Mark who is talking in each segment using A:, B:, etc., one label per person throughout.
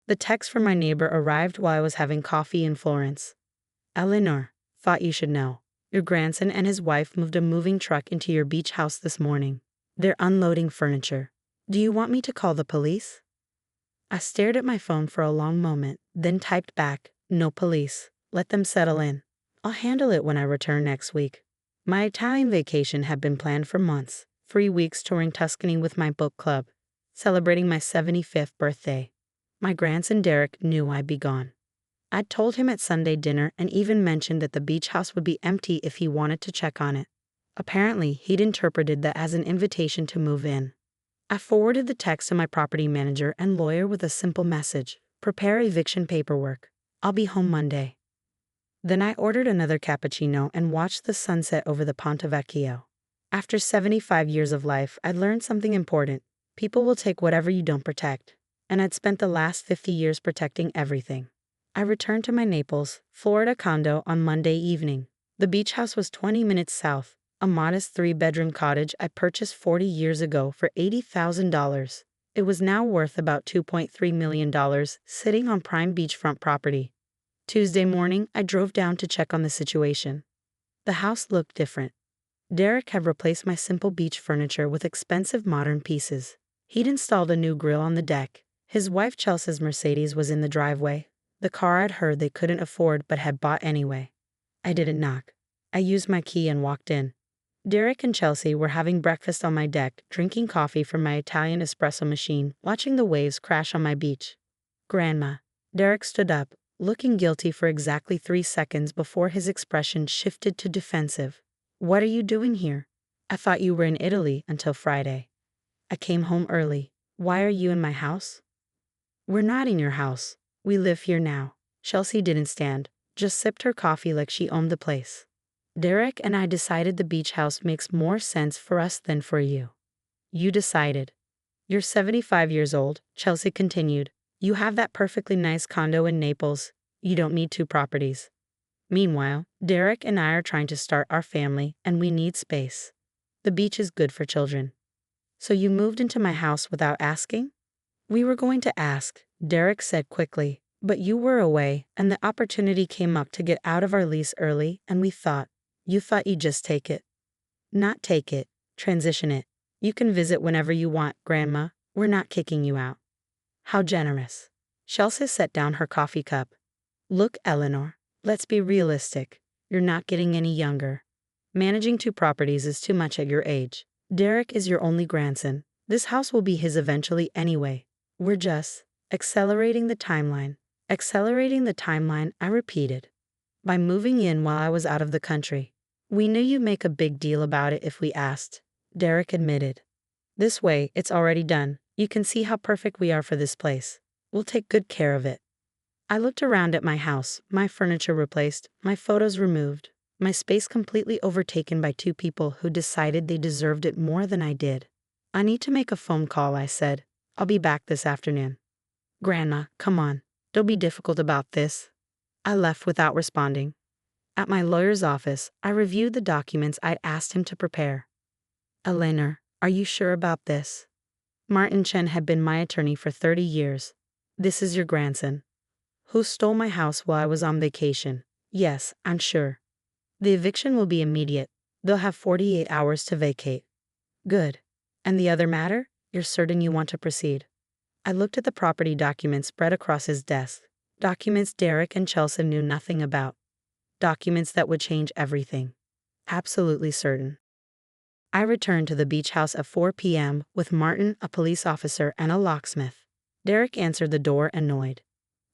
A: The text from my neighbor arrived while I was having coffee in Florence. Eleanor, thought you should know. Your grandson and his wife moved a moving truck into your beach house this morning. They're unloading furniture. Do you want me to call the police? I stared at my phone for a long moment, then typed back, no police. Let them settle in. I'll handle it when I return next week. My Italian vacation had been planned for months, 3 weeks touring Tuscany with my book club, celebrating my 75th birthday. My grandson Derek knew I'd be gone. I'd told him at Sunday dinner and even mentioned that the beach house would be empty if he wanted to check on it. Apparently, he'd interpreted that as an invitation to move in. I forwarded the text to my property manager and lawyer with a simple message: prepare eviction paperwork. I'll be home Monday. Then I ordered another cappuccino and watched the sunset over the Ponte Vecchio. After 75 years of life, I'd learned something important. People will take whatever you don't protect. And I'd spent the last 50 years protecting everything. I returned to my Naples, Florida condo on Monday evening. The beach house was 20 minutes south, a modest 3-bedroom cottage I purchased 40 years ago for $80,000. It was now worth about $2.3 million, sitting on prime beachfront property. Tuesday morning, I drove down to check on the situation. The house looked different. Derek had replaced my simple beach furniture with expensive modern pieces. He'd installed a new grill on the deck. His wife Chelsea's Mercedes was in the driveway, the car I'd heard they couldn't afford but had bought anyway. I didn't knock. I used my key and walked in. Derek and Chelsea were having breakfast on my deck, drinking coffee from my Italian espresso machine, watching the waves crash on my beach. Grandma. Derek stood up, looking guilty for exactly 3 seconds before his expression shifted to defensive. What are you doing here? I thought you were in Italy until Friday. I came home early. Why are you in my house? We're not in your house. We live here now. Chelsea didn't stand, just sipped her coffee like she owned the place. Derek and I decided the beach house makes more sense for us than for you. You decided. You're 75 years old, Chelsea continued. You have that perfectly nice condo in Naples. You don't need 2 properties. Meanwhile, Derek and I are trying to start our family, and we need space. The beach is good for children. So you moved into my house without asking? We were going to ask, Derek said quickly, but you were away, and the opportunity came up to get out of our lease early, and you thought you'd just take it. Not take it, transition it. You can visit whenever you want, Grandma. We're not kicking you out. How generous. Chelsea set down her coffee cup. Look, Eleanor, let's be realistic. You're not getting any younger. Managing 2 properties is too much at your age. Derek is your only grandson. This house will be his eventually anyway. We're just accelerating the timeline. Accelerating the timeline, I repeated. By moving in while I was out of the country. We knew you'd make a big deal about it if we asked, Derek admitted. This way, it's already done. You can see how perfect we are for this place. We'll take good care of it. I looked around at my house, my furniture replaced, my photos removed, my space completely overtaken by 2 people who decided they deserved it more than I did. I need to make a phone call, I said. I'll be back this afternoon. Grandma, come on. Don't be difficult about this. I left without responding. At my lawyer's office, I reviewed the documents I'd asked him to prepare. Eleanor, are you sure about this? Martin Chen had been my attorney for 30 years. This is your grandson. Who stole my house while I was on vacation. Yes, I'm sure. The eviction will be immediate. They'll have 48 hours to vacate. Good. And the other matter? You're certain you want to proceed? I looked at the property documents spread across his desk. Documents Derek and Chelsea knew nothing about. Documents that would change everything. Absolutely certain. I returned to the beach house at 4 p.m. with Martin, a police officer, and a locksmith. Derek answered the door annoyed.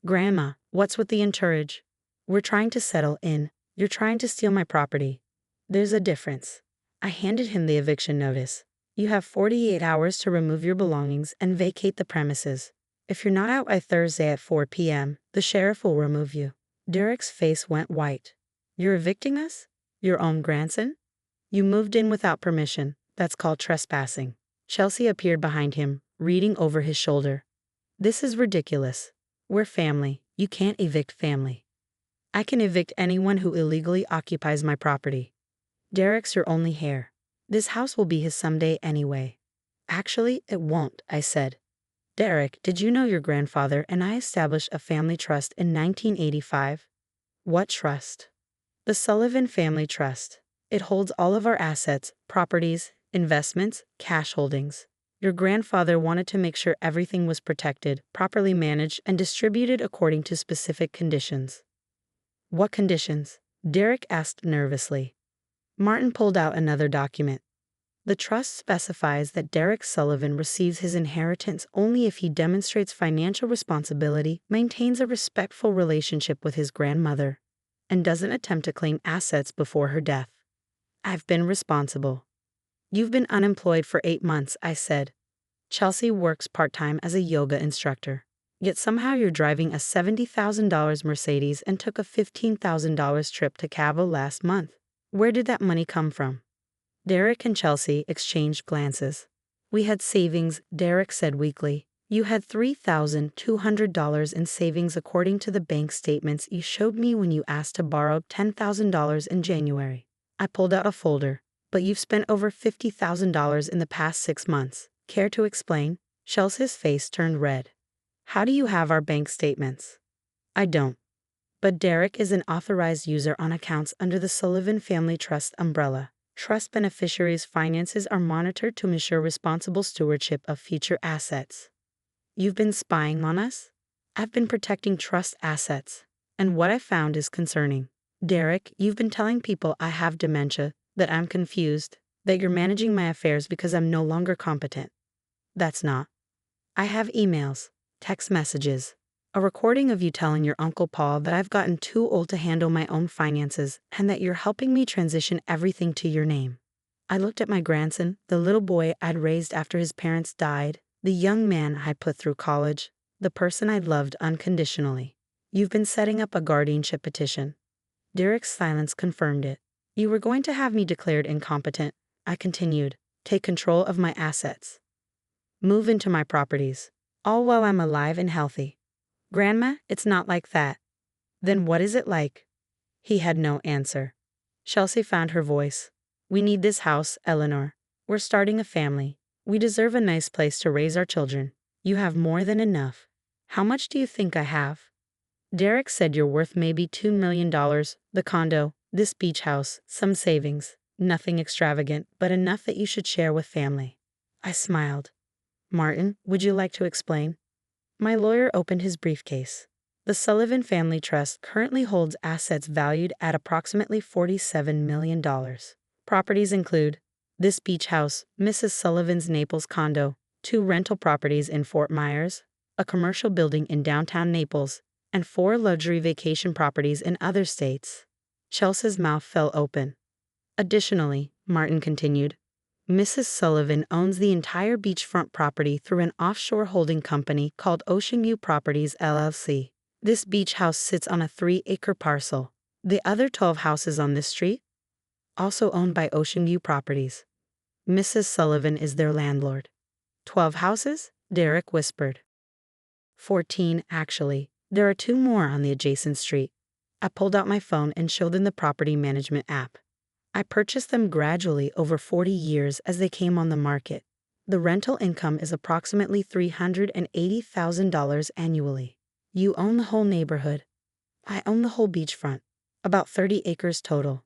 A: Grandma, what's with the entourage? We're trying to settle in. You're trying to steal my property. There's a difference. I handed him the eviction notice. You have 48 hours to remove your belongings and vacate the premises. If you're not out by Thursday at 4 p.m., the sheriff will remove you. Derek's face went white. You're evicting us? Your own grandson? You moved in without permission. That's called trespassing. Chelsea appeared behind him, reading over his shoulder. This is ridiculous. We're family. You can't evict family. I can evict anyone who illegally occupies my property. Derek's your only heir. This house will be his someday anyway. Actually, it won't, I said. Derek, did you know your grandfather and I established a family trust in 1985? What trust? The Sullivan Family Trust. It holds all of our assets, properties, investments, cash holdings. Your grandfather wanted to make sure everything was protected, properly managed, and distributed according to specific conditions. What conditions? Derek asked nervously. Martin pulled out another document. The trust specifies that Derek Sullivan receives his inheritance only if he demonstrates financial responsibility, maintains a respectful relationship with his grandmother, and doesn't attempt to claim assets before her death. I've been responsible. You've been unemployed for 8 months, I said. Chelsea works part-time as a yoga instructor. Yet somehow you're driving a $70,000 Mercedes and took a $15,000 trip to Cabo last month. Where did that money come from? Derek and Chelsea exchanged glances. We had savings, Derek said weakly. You had $3,200 in savings according to the bank statements you showed me when you asked to borrow $10,000 in January. I pulled out a folder. But you've spent over $50,000 in the past 6 months. Care to explain? Chelsea's face turned red. How do you have our bank statements? I don't. But Derek is an authorized user on accounts under the Sullivan Family Trust umbrella. Trust beneficiaries' finances are monitored to ensure responsible stewardship of future assets. You've been spying on us? I've been protecting trust assets. And what I found is concerning. Derek, you've been telling people I have dementia, that I'm confused, that you're managing my affairs because I'm no longer competent. That's not. I have emails, text messages, a recording of you telling your Uncle Paul that I've gotten too old to handle my own finances and that you're helping me transition everything to your name. I looked at my grandson, the little boy I'd raised after his parents died, the young man I put through college, the person I'd loved unconditionally. You've been setting up a guardianship petition. Derek's silence confirmed it. You were going to have me declared incompetent, I continued. Take control of my assets. Move into my properties. All while I'm alive and healthy. Grandma, it's not like that. Then what is it like? He had no answer. Chelsea found her voice. We need this house, Eleanor. We're starting a family. We deserve a nice place to raise our children. You have more than enough. How much do you think I have? Derek said you're worth maybe $2 million, the condo, this beach house, some savings, nothing extravagant, but enough that you should share with family. I smiled. Martin, would you like to explain? My lawyer opened his briefcase. The Sullivan Family Trust currently holds assets valued at approximately $47 million. Properties include this beach house, Mrs. Sullivan's Naples condo, 2 rental properties in Fort Myers, a commercial building in downtown Naples, and 4 luxury vacation properties in other states. Chelsea's mouth fell open. Additionally, Martin continued, Mrs. Sullivan owns the entire beachfront property through an offshore holding company called Ocean View Properties LLC. This beach house sits on a 3-acre parcel. The other 12 houses on this street? Also owned by Ocean View Properties. Mrs. Sullivan is their landlord. 12 houses? Derek whispered. 14, actually. There are 2 more on the adjacent street. I pulled out my phone and showed them the property management app. I purchased them gradually over 40 years as they came on the market. The rental income is approximately $380,000 annually. You own the whole neighborhood. I own the whole beachfront. About 30 acres total.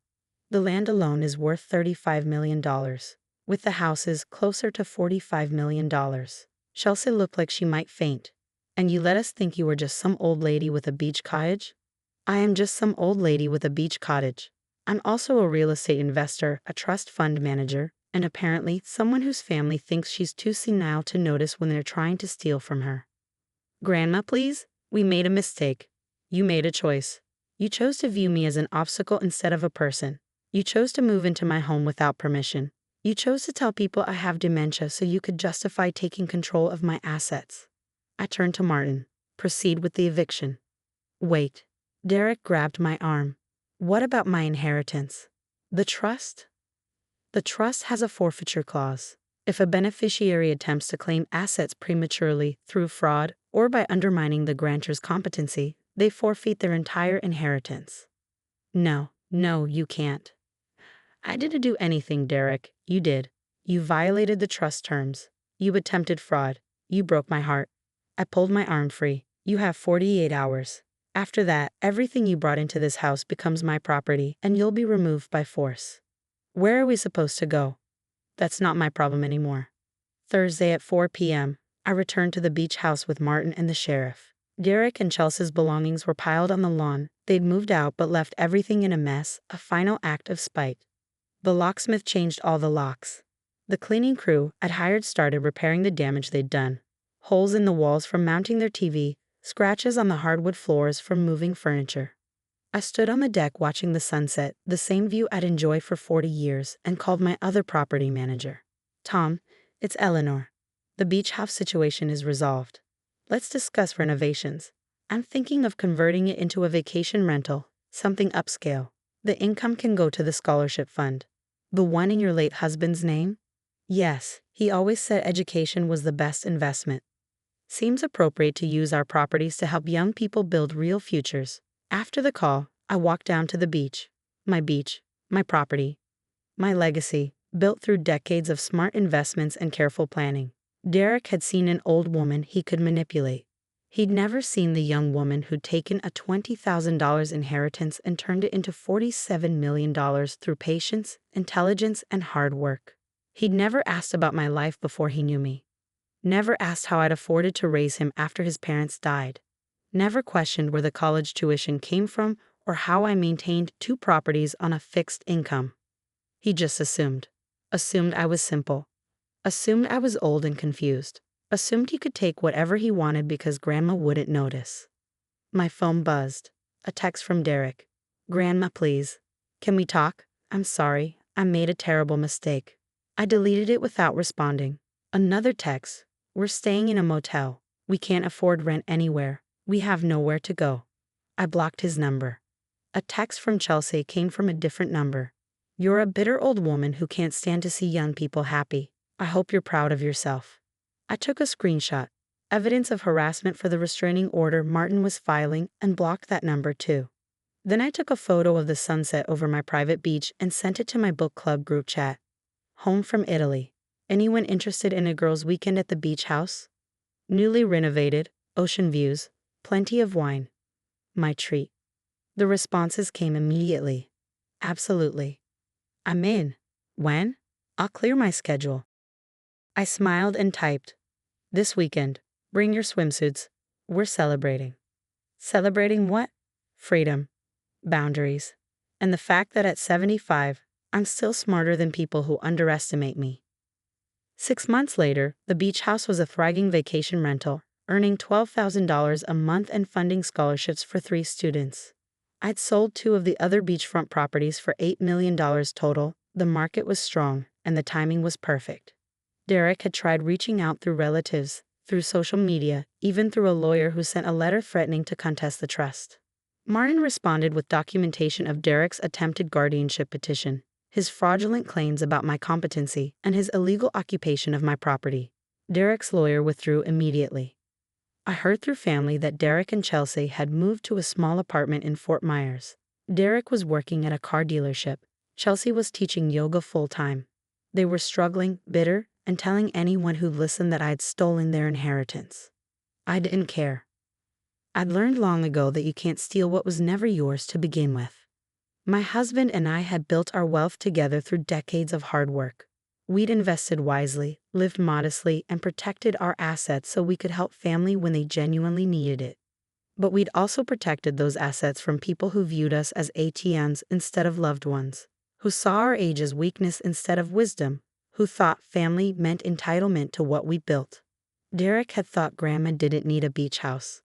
A: The land alone is worth $35 million, with the houses closer to $45 million. Chelsea looked like she might faint. And you let us think you were just some old lady with a beach cottage? I am just some old lady with a beach cottage. I'm also a real estate investor, a trust fund manager, and apparently someone whose family thinks she's too senile to notice when they're trying to steal from her. Grandma, please? We made a mistake. You made a choice. You chose to view me as an obstacle instead of a person. You chose to move into my home without permission. You chose to tell people I have dementia so you could justify taking control of my assets. I turned to Martin. Proceed with the eviction. Wait. Derek grabbed my arm. What about my inheritance? The trust? The trust has a forfeiture clause. If a beneficiary attempts to claim assets prematurely through fraud or by undermining the grantor's competency, they forfeit their entire inheritance. No, you can't. I didn't do anything, Derek. You did. You violated the trust terms. You attempted fraud. You broke my heart. I pulled my arm free. You have 48 hours. After that, everything you brought into this house becomes my property, and you'll be removed by force. Where are we supposed to go? That's not my problem anymore. Thursday at 4 p.m., I returned to the beach house with Martin and the sheriff. Derek and Chelsea's belongings were piled on the lawn. They'd moved out but left everything in a mess, a final act of spite. The locksmith changed all the locks. The cleaning crew I'd hired started repairing the damage they'd done. Holes in the walls from mounting their TV, scratches on the hardwood floors from moving furniture. I stood on the deck watching the sunset, the same view I'd enjoyed for 40 years, and called my other property manager. Tom, it's Eleanor. The beach house situation is resolved. Let's discuss renovations. I'm thinking of converting it into a vacation rental, something upscale. The income can go to the scholarship fund. The one in your late husband's name? Yes, he always said education was the best investment. Seems appropriate to use our properties to help young people build real futures. After the call, I walked down to the beach. My property, my legacy, built through decades of smart investments and careful planning. Derek had seen an old woman he could manipulate. He'd never seen the young woman who'd taken a $20,000 inheritance and turned it into $47 million through patience, intelligence, and hard work. He'd never asked about my life before he knew me. Never asked how I'd afforded to raise him after his parents died. Never questioned where the college tuition came from or how I maintained 2 properties on a fixed income. He just assumed. Assumed I was simple. Assumed I was old and confused. Assumed he could take whatever he wanted because Grandma wouldn't notice. My phone buzzed. A text from Derek. Grandma, please. Can we talk? I'm sorry. I made a terrible mistake. I deleted it without responding. Another text. We're staying in a motel. We can't afford rent anywhere. We have nowhere to go. I blocked his number. A text from Chelsea came from a different number. You're a bitter old woman who can't stand to see young people happy. I hope you're proud of yourself. I took a screenshot. Evidence of harassment for the restraining order Martin was filing, and blocked that number too. Then I took a photo of the sunset over my private beach and sent it to my book club group chat. Home from Italy. Anyone interested in a girls' weekend at the beach house? Newly renovated, ocean views, plenty of wine. My treat. The responses came immediately. Absolutely. I'm in. When? I'll clear my schedule. I smiled and typed. This weekend. Bring your swimsuits. We're celebrating. Celebrating what? Freedom. Boundaries. And the fact that at 75, I'm still smarter than people who underestimate me. 6 months later, the beach house was a thriving vacation rental, earning $12,000 a month and funding scholarships for 3 students. I'd sold 2 of the other beachfront properties for $8 million total. The market was strong, and the timing was perfect. Derek had tried reaching out through relatives, through social media, even through a lawyer who sent a letter threatening to contest the trust. Martin responded with documentation of Derek's attempted guardianship petition, his fraudulent claims about my competency, and his illegal occupation of my property. Derek's lawyer withdrew immediately. I heard through family that Derek and Chelsea had moved to a small apartment in Fort Myers. Derek was working at a car dealership. Chelsea was teaching yoga full-time. They were struggling, bitter, and telling anyone who listened that I had stolen their inheritance. I didn't care. I'd learned long ago that you can't steal what was never yours to begin with. My husband and I had built our wealth together through decades of hard work. We'd invested wisely, lived modestly, and protected our assets so we could help family when they genuinely needed it. But we'd also protected those assets from people who viewed us as ATMs instead of loved ones, who saw our age as weakness instead of wisdom, who thought family meant entitlement to what we built. Derek had thought Grandma didn't need a beach house.